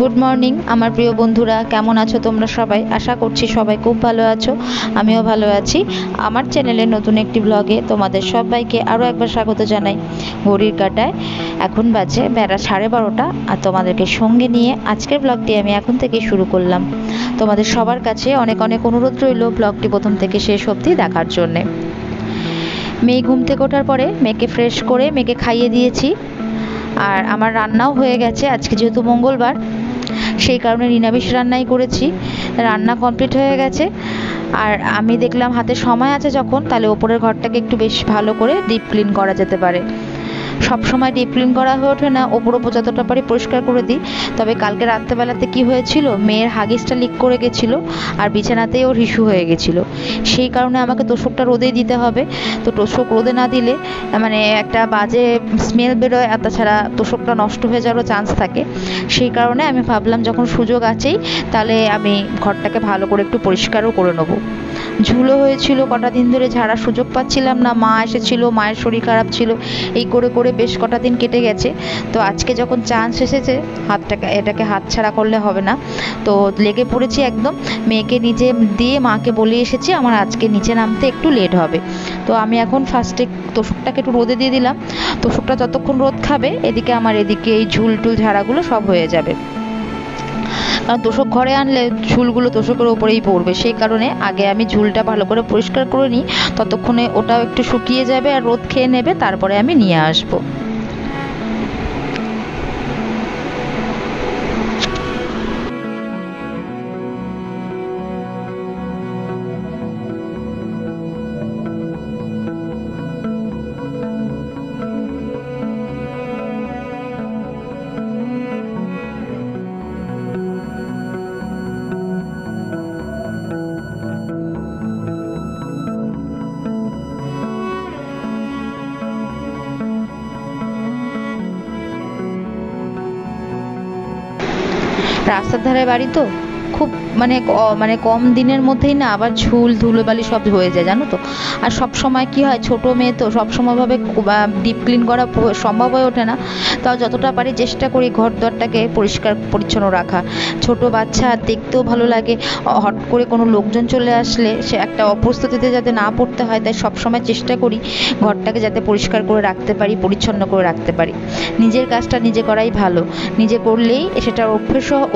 Good morning আমার প্রিয় বন্ধুরা, কেমন আছো তোমরা সবাই? আশা করছি সবাই খুব ভালো আছো, আমিও ভালো আছি। আমার চ্যানেলের নতুন একটি ব্লগে তোমাদের সবাইকে আরও একবার স্বাগত জানাই। ঘড়ির কাঁটায় এখন বাজে বেলা 12:30, আর তোমাদেরকে সঙ্গে নিয়ে আজকের ব্লগটি আমি এখন থেকে শুরু করলাম। তোমাদের সবার কাছে অনেক অনেক অনুরোধ রইল ব্লগটি প্রথম থেকে শেষ অবধি দেখার জন্যে। মেয়ে ঘুম থেকে ওঠার পরে মেয়েকে ফ্রেশ করে মেয়েকে খাইয়ে দিয়েছি, আর আমার রান্নাও হয়ে গেছে। আজকে যেহেতু মঙ্গলবার, সেই কারণে নিরামিষ রান্নাই করেছি। রান্না কমপ্লিট হয়ে গেছে, আর আমি দেখলাম হাতে সময় আছে যখন, তাহলে ওপরের ঘরটাকে একটু বেশ ভালো করে ডিপ ক্লিন করা যেতে পারে। সব সময় ডিপ ক্লিন করা হয়ে ওঠে না, ওপর যতটা পারি পরিষ্কার করে দিই। তবে কালকে রাত্রেবেলাতে কি হয়েছিল, মেয়ের হাগিসটা লিক করে গেছিলো, আর বিছানাতেই ওর হিসু হয়ে গেছিলো। সেই কারণে আমাকে তোষকটা রোদেই দিতে হবে। তো তোষক রোদে না দিলে মানে একটা বাজে স্মেল বেরোয়, আর তাছাড়া তোষকটা নষ্ট হয়ে যাওয়ারও চান্স থাকে। সেই কারণে আমি ভাবলাম যখন সুযোগ আছেই, তাহলে আমি ঘরটাকে ভালো করে একটু পরিষ্কারও করে নেবো। ঝুলো হয়েছিল কটা দিন ধরে, ঝাড়ার সুযোগ পাচ্ছিলাম না। মা এসেছিল, মায়ের শরীর খারাপ ছিল, এই করে করে বেশ কটা দিন কেটে গেছে। তো আজকে যখন চান্স এসেছে, এটাকে হাতছাড়া করলে হবে না। তো লেগে পড়েছি একদম। মেয়েকে নিচে দিয়ে মাকে বলে এসেছি আমার আজকে নিচে নামতে একটু লেট হবে। তো আমি এখন ফার্স্টে তোষকটাকে একটু রোদে দিয়ে দিলাম। তোষকটা যতক্ষণ রোদ খাবে, এদিকে আমার এদিকে এই ঝুল টুল ঝাড়াগুলো সব হয়ে যাবে। কারণ তোষক ঘরে আনলে ঝুলগুলো তোষকের ওপরেই পড়বে, সেই কারণে আগে আমি ঝুলটা ভালো করে পরিষ্কার করে নিই। ততক্ষণে ওটাও একটু শুকিয়ে যাবে আর রোদ খেয়ে নেবে, তারপরে আমি নিয়ে আসবো। রাস্তার ধারে বাড়ি তো, খুব মানে কম দিনের মধ্যেই না আবার ঝুল ধুলোবালি সব হয়ে যায়, জানো তো। আর সব সময় কি হয়, ছোট মেয়ে তো সব সময়ভাবে ডিপ ক্লিন করা সম্ভব হয়ে ওঠে না। তাও যতটা পারি চেষ্টা করি ঘর দরটাকে পরিষ্কার পরিচ্ছন্ন রাখা। ছোট বাচ্চা দেখতেও ভালো লাগে, হট করে কোনো লোকজন চলে আসলে সে একটা অপ্রস্তুতিতে যাতে না পড়তে হয়, তাই সবসময় চেষ্টা করি ঘরটাকে যাতে পরিষ্কার করে রাখতে পারি, পরিচ্ছন্ন করে রাখতে পারি। নিজের কাজটা নিজে করাই ভালো, নিজে করলেই সেটার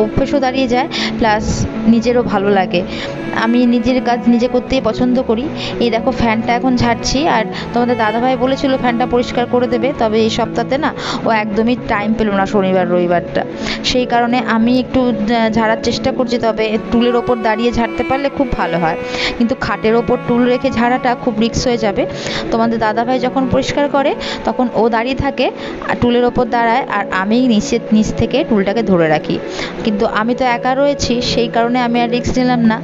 অভ্যেসও দাঁড়িয়ে যায়, প্লাস নিজেরও ভালো লাগে। আমি নিজের কাজ নিজে করতেই পছন্দ করি। এই দেখো ফ্যানটা এখন ঝাড়ছি, আর তোমাদের দাদাভাই বলেছিল ফ্যানটা পরিষ্কার করে দেবে, তবে এই সপ্তাহে না ও একদমই টাইম পেল না, শনিবার রবিবারটা। সেই কারণে আমি একটু ঝাড়ার চেষ্টা করছি, তবে টুলের ওপর দাঁড়িয়ে ঝাড়তে পারলে খুব ভালো হয়। কিন্তু খাটের ওপর টুল রেখে ঝাড়াটা খুব রিস্ক হয়ে যাবে। তোমাদের দাদাভাই যখন পরিষ্কার করে তখন ও দাঁড়িয়ে থাকে আর টুলের ওপর দাঁড়ায়, আর আমি নিচ থেকে টুলটাকে ধরে রাখি। কিন্তু আমি তো একা রয়েছি, সেই কারণে আমি আর রিস্ক নিলাম না,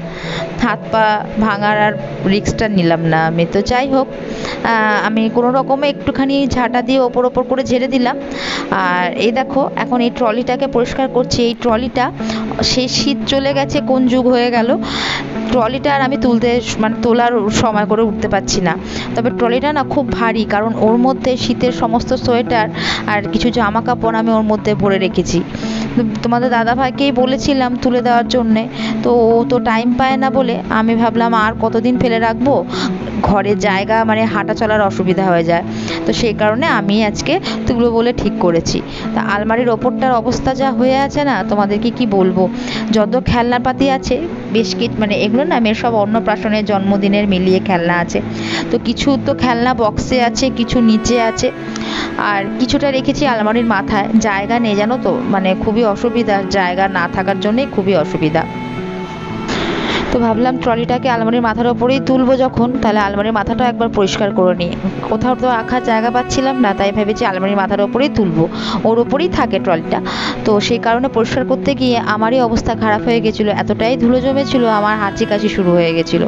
হাত পা ভাঙার আর রিস্কটা নিলাম না আমি। তো যাই হোক, আমি কোনো রকমে একটুখানি ঝাঁটা দিয়ে ওপর করে ঝেড়ে দিলাম। আর এই দেখো এখন এই ট্রলিটাকে পরিষ্কার করছি। এই ট্রলিটা সেই শীত চলে গেছে, কোন যুগ হয়ে গেল, ট্রলিটা আর আমি তোলার সময় করে উঠতে পারছি না। তবে ট্রলিটা না খুব ভারী, কারণ ওর মধ্যে শীতের সমস্ত সোয়েটার আর কিছু জামা কাপড় আমি ওর মধ্যে ভরে রেখেছি। তোমাদের দাদাভাইকেই বলেছিলাম তুলে দেওয়ার জন্যে, তো ও তো টাইম পায় না বলে আমি ভাবলাম আর কতদিন ফেলে রাখবো, ঘরে জায়গা মানে হাঁটা চলার অসুবিধা হয়ে যায়। তো সেই কারণে আমি আজকে তুলবো বলে ঠিক করেছি। তা আলমারির ওপরটার অবস্থা যা হয়ে আছে না, তোমাদেরকে কি বলবো। যত খেলনাপাতি আছে বেশ এগুলো না মেয়ের সব অন্নপ্রাশনের জন্মদিনের মিলিয়ে খেলনা আছে। তো কিছু তো খেলনা বক্সে আছে, কিছু নিচে আছে, আর কিছুটা রেখেছি আলমারির মাথায়। জায়গা নেই জানো তো, খুবই অসুবিধা, জায়গা না থাকার জন্যই খুবই অসুবিধা। তো ভাবলাম ট্রলিটাকে আলমারির মাথার ওপরেই তুলবো যখন, তাহলে আলমারির মাথাটা একবার পরিষ্কার করে নিই। কোথাও তো রাখার জায়গা পাচ্ছিলাম না, তাই ভেবেছি আলমারির মাথার ওপরেই তুলবো, ওর ওপরেই থাকে ট্রলিটা। তো সেই কারণে পরিষ্কার করতে গিয়ে আমারই অবস্থা খারাপ হয়ে গেছিলো, এতটাই ধুলো জমেছিল আমার হাঁচি কাশি শুরু হয়ে গেছিলো।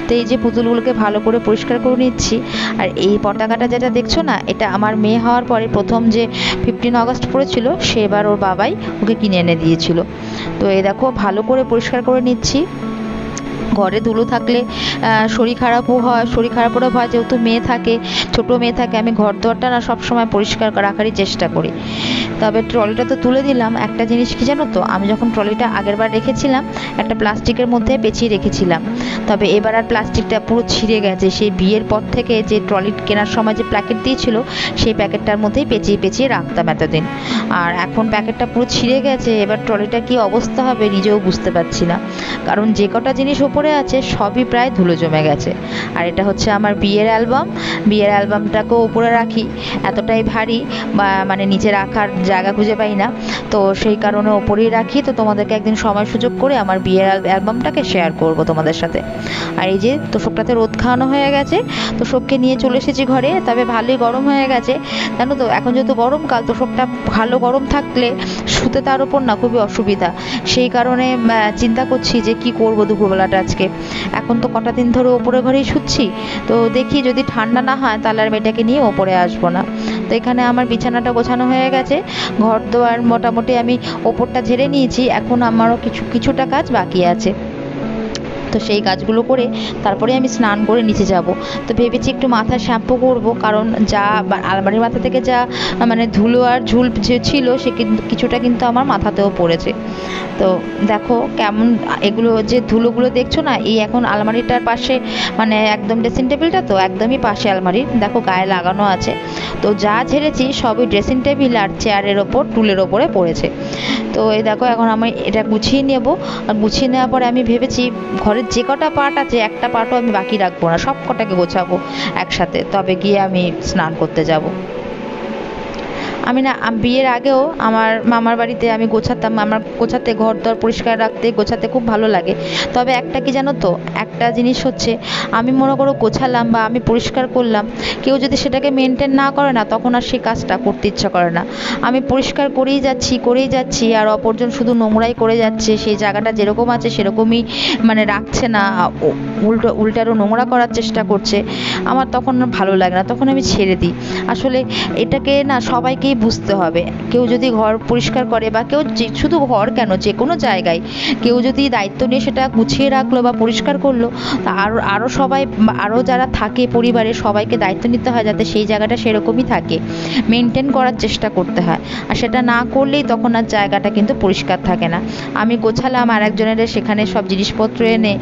তো এই যে পুতুলগুলোকে ভালো করে পরিষ্কার করে নিচ্ছি। আর এই পতাকাটা যেটা দেখছো না, এটা আমার মেয়ে হওয়ার পরে প্রথম যে 15 আগস্ট পড়েছিল, সেবার ওর বাবাই ওকে কিনে এনে দিয়েছিল। তো এই দেখো ভালো করে পরিষ্কার করে নিচ্ছি। ঘরে ধুলো থাকলে শরীর খারাপও হয়, শরীর খারাপেরও ভয়, যেহেতু মেয়ে থাকে, ছোটো মেয়ে থাকে, আমি ঘর দুয়ারটা না সবসময় পরিষ্কার রাখারই চেষ্টা করি। তবে ট্রলিটা তো তুলে দিলাম, একটা জিনিস কি জানো তো, আমি যখন ট্রলিটা আগেরবার রেখেছিলাম একটা প্লাস্টিকের মধ্যে পেঁচিয়ে রেখেছিলাম, তবে এবার আর প্লাস্টিকটা পুরো ছিঁড়ে গেছে। সেই বিয়ের পর থেকে যে ট্রলি কেনার সময় যে প্যাকেট দিয়েছিল সেই প্যাকেটটার মধ্যেই পেঁচিয়ে পেঁচিয়ে রাখতাম এতদিন, আর এখন প্যাকেটটা পুরো ছিঁড়ে গেছে। এবার ট্রলিটা কি অবস্থা হবে নিজেও বুঝতে পারছি না, কারণ যে কটা জিনিস ওপরে আছে সবই প্রায় ধুলো জমে গেছে। আর এটা হচ্ছে আমার বিয়ের অ্যালবাম, বিয়ের অ্যালবামটাকেও ওপরে রাখি, এতটাই ভারী বা মানে নিচে রাখার জায়গা খুঁজে পাই না, তো সেই কারণে ওপরেই রাখি। তো তোমাদেরকে একদিন সময় সুযোগ করে আমার বিয়ের অ্যালবামটাকে শেয়ার করব তোমাদের সাথে। আর এই যে তোষকটাতে রোদ খাওয়ানো হয়ে গেছে, তোষককে নিয়ে চলে এসেছি ঘরে, তবে ভালোই গরম হয়ে গেছে জানো তো। এখন যেহেতু গরমকাল, তোষকটা ভালো গরম থাকলে শুতে তার ওপর না খুবই অসুবিধা, সেই কারণে চিন্তা করছি যে কি করব দুপুরবেলাটা আজকে। এখন তো কটা দিন ধরে ওপরে ঘরেই শুচ্ছি, তো দেখি যদি ঠান্ডা না হয় তাহলে আর মেয়েটাকে নিয়ে ওপরে আসবো না। তো এখানে আমার বিছানাটা গোছানো হয়ে গেছে, ঘর দোয়ার মোটামুটি আমি ওপরটা ঝেড়ে নিয়েছি, এখন আমারও কিছুটা কাজ বাকি আছে। তো সেই কাজগুলো করে তারপরে আমি স্নান করে নিচে যাব। তো ভেবেছি একটু মাথায় শ্যাম্পু করব, কারণ যা আলমারির মাথা থেকে যা মানে ধুলো আর ঝুল যে ছিল সে কিছুটা কিন্তু আমার মাথাতেও পড়েছে। তো দেখো কেমন এগুলো যে ধুলোগুলো দেখছো না, এই এখন আলমারিটার পাশে মানে একদম ড্রেসিং টেবিলটা তো একদমই পাশে আলমারির, দেখো গায়ে লাগানো আছে। তো যা ঝেড়েছি সবই ড্রেসিং টেবিল আর চেয়ারের ওপর টুলের ওপরে পড়েছে। তো এই দেখো এখন আমি এটা গুছিয়ে নেব, আর গুছিয়ে নেওয়ার পরে আমি ভেবেছি ঘরের যে কটা পার্ট আছে একটা পার্টও আমি বাকি রাখবো না, সব কটাকে গোছাবো একসাথে, তবে গিয়ে আমি স্নান করতে যাব। আমি না বিয়ের আগেও আমার মামার বাড়িতে আমি গোছাতাম, আমার গোছাতে ঘর দর পরিষ্কার রাখতে গোছাতে খুব ভালো লাগে। তবে একটা কি জানো তো, একটা জিনিস হচ্ছে আমি মনে করো গোছালাম বা আমি পরিষ্কার করলাম, কেউ যদি সেটাকে মেনটেন না করে না তখন আর সেই কাজটা করতে ইচ্ছা করে না। আমি পরিষ্কার করেই যাচ্ছি আর অপরজন শুধু নোংরাই করে যাচ্ছে, সেই জায়গাটা যেরকম আছে সেরকমই মানে রাখছে না, উল্টারও নোংরা করার চেষ্টা করছে। আমার তখন ভালো লাগে না, তখন আমি ছেড়ে দিই। আসলে এটাকে না সবাইকেই বুঝতে হবে, কেউ যদি ঘর পরিষ্কার করে বা কেউ শুধু ঘর কেন যে কোনো জায়গায় কেউ যদি দায়িত্ব নিয়ে সেটা গুছিয়ে রাখলো বা পরিষ্কার করলো, আরও সবাই আরও যারা থাকে পরিবারে সবাইকে দায়িত্ব নিতে হয় যাতে সেই জায়গাটা সেরকমই থাকে, মেনটেন করার চেষ্টা করতে হয়। আর সেটা না করলেই তখন আর জায়গাটা কিন্তু পরিষ্কার থাকে না। আমি গোছালাম আর একজনের সেখানে সব জিনিসপত্র এনে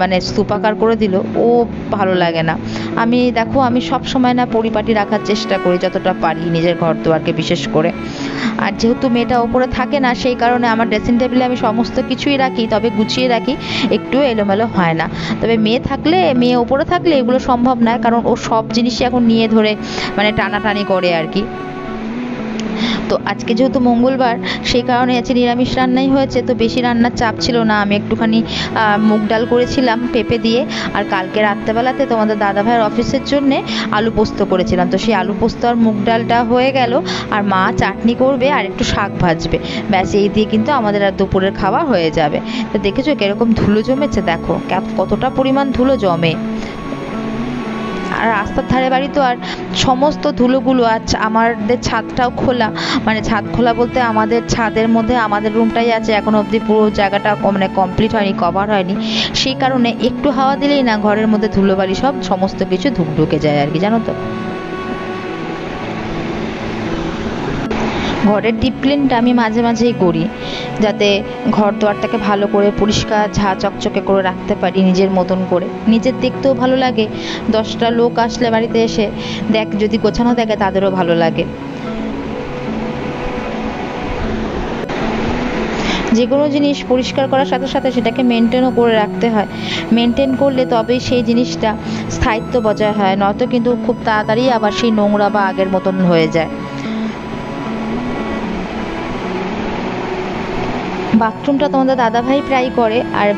মানে স্তূপাকার করে দিল, ও ভালো লাগে না। আমি দেখো আমি সব সময় না পরিপাটি রাখার চেষ্টা করি যতটা পারি নিজের ঘর দুয়ারকে বিশেষ করে। আর যেহেতু মেয়েটা ওপরে থাকে না সেই কারণে আমার ড্রেসিং টেবিলে আমি সমস্ত কিছুই রাখি, তবে গুছিয়ে রাখি, একটু এলোমেলো হয় না। তবে মেয়ে ওপরে থাকলে এগুলো সম্ভব নয়, কারণ ও সব জিনিসই এখন নিয়ে ধরে মানে টানাটানি করে আর কি। তো আজকে যেহেতু মঙ্গলবার সেই কারণে আজকে নিরামিষ রান্নাই হয়েছে, তো বেশি রান্নার চাপ ছিল না। আমি একটুখানি মুগ ডাল করেছিলাম পেঁপে দিয়ে, আর কালকে রাত্রেবেলাতে তোমাদের দাদাভাইয়ের অফিসের জন্যে আলু পোস্ত করেছিলাম, তো সেই আলু পোস্ত আর মুগ ডালটা হয়ে গেল। আর মা চাটনি করবে আর একটু শাক ভাজবে, ব্যাস এই দিয়ে কিন্তু আমাদের আর দুপুরের খাওয়া হয়ে যাবে। তো দেখেছো কিরকম ধুলো জমেছে, দেখো কতটা পরিমাণ ধুলো জমে। আর রাস্তার ধারে বাড়ি তো আর সমস্ত ধুলোগুলো, আর আমাদের ছাদটাও খোলা, মানে ছাদ খোলা বলতে আমাদের ছাদের মধ্যে আমাদের রুমটাই আছে, এখনো অবধি পুরো জায়গাটা মানে কমপ্লিট হয়নি, কভার হয়নি, সেই কারণে একটু হাওয়া দিলেই না ঘরের মধ্যে ধুলোবালি সমস্ত কিছু ঢুকে যায় আর কি, জানো তো। ঘরের ডিপ ক্লিনটা আমি মাঝে মাঝেই করি, যাতে ঘর দোয়ারটাকে ভালো করে পরিষ্কার ঝা চকচকে করে রাখতে পারি নিজের মতন করে, নিজের দেখতেও ভালো লাগে, 10টা লোক আসলে বাড়িতে এসে যদি গোছানো দেখে তাদেরও ভালো লাগে। যে কোনো জিনিস পরিষ্কার করার সাথে সাথে সেটাকে মেনটেনও করে রাখতে হয়, মেনটেন করলে তবেই সেই জিনিসটা স্থায়িত্ব বজায় হয়, নয়তো কিন্তু খুব তাড়াতাড়ি আবার সেই নোংরা বা আগের মতন হয়ে যায়। বাথরুমটা তোমাদের দাদাভাই প্রায় করে, আর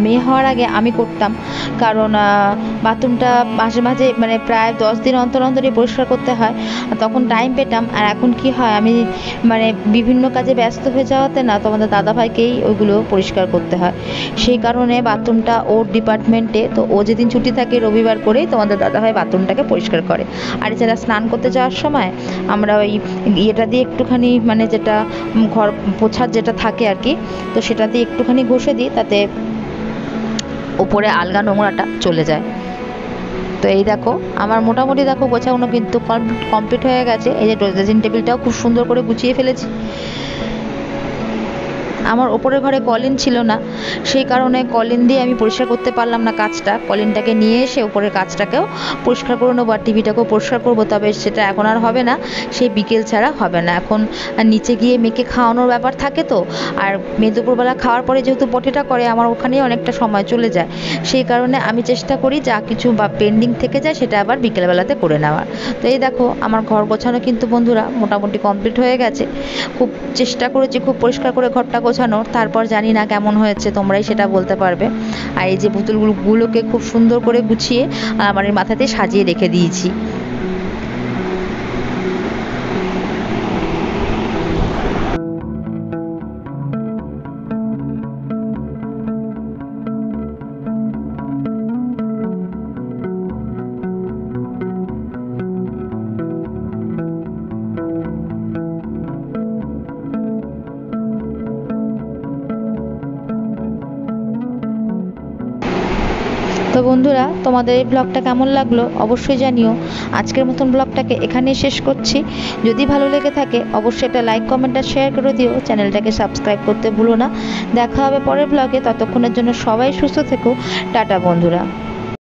মেয়ে হওয়ার আগে আমি করতাম, কারণ বাথরুমটা মাঝে মাঝে মানে প্রায় 10 দিন অন্তর অন্তরই পরিষ্কার করতে হয়, তখন টাইম পেতাম। আর এখন কি হয়, আমি মানে বিভিন্ন কাজে ব্যস্ত হয়ে যাওয়াতে না তোমাদের দাদাভাইকেই ওইগুলো পরিষ্কার করতে হয়, সেই কারণে বাথরুমটা ওর ডিপার্টমেন্টে, তো ও যেদিন ছুটি থাকে রবিবার করেই তোমাদের দাদাভাই বাথরুমটাকে পরিষ্কার করে। আর এছাড়া স্নান করতে যাওয়ার সময় আমরা ওই ইয়েটা দিয়ে একটুখানি মানে যেটা ঘর পোছার যেটা থাকে আর কি, তো সেটা দিয়ে একটুখানি ঘষে দিই, তাতে ওপরে আলগা নোংরাটা চলে যায়। তো এই দেখো আমার মোটামুটি দেখো গোছানো কিন্তু কমপ্লিট হয়ে গেছে। এই যে ড্রেসিং টেবিলটাও খুব সুন্দর করে গুছিয়ে ফেলেছি। আমার ওপরের ঘরে কলিন ছিল না, সেই কারণে কলিন দিয়ে আমি পরিষ্কার করতে পারলাম না কাঁচটা। কলিনটাকে নিয়ে এসে উপরের কাঁচটাকেও পরিষ্কার করে নেবো আর টিভিটাকেও পরিষ্কার করবো। তবে সেটা এখন আর হবে না, সেই বিকেল ছাড়া হবে না। এখন নিচে গিয়ে মেয়েকে খাওয়ানোর ব্যাপার থাকে তো, আর মেয়ে দুপুরবেলা খাওয়ার পরে যেহেতু পটিটা করে আমার ওখানেই অনেকটা সময় চলে যায়। সেই কারণে আমি চেষ্টা করি যা কিছু বা পেন্ডিং থেকে যায় সেটা আবার বিকেলবেলাতে করে নেওয়ার। তো এই দেখো আমার ঘর গোছানো কিন্তু বন্ধুরা মোটামুটি কমপ্লিট হয়ে গেছে। খুব চেষ্টা করেছি খুব পরিষ্কার করে ঘরটা গোছানোর, তারপর জানি না কেমন হয়েছে, তোমরাই সেটা বলতে পারবে। আর এই যে পুতুলগুলোকে খুব সুন্দর করে গুছিয়ে আমার মাথাতে সাজিয়ে রেখে দিয়েছি। তো বন্ধুরা তোমাদের এই ব্লগটা কেমন লাগলো অবশ্যই জানিও। আজকের মতন ব্লগটাকে এখানেই শেষ করছি। যদি ভালো লেগে থাকে অবশ্যই একটা লাইক কমেন্ট আর শেয়ার করে দিও। চ্যানেলটাকে সাবস্ক্রাইব করতে ভুলো না। দেখা হবে পরের ব্লগে, ততক্ষণের জন্য সবাই সুস্থ থেকো। টাটা বন্ধুরা।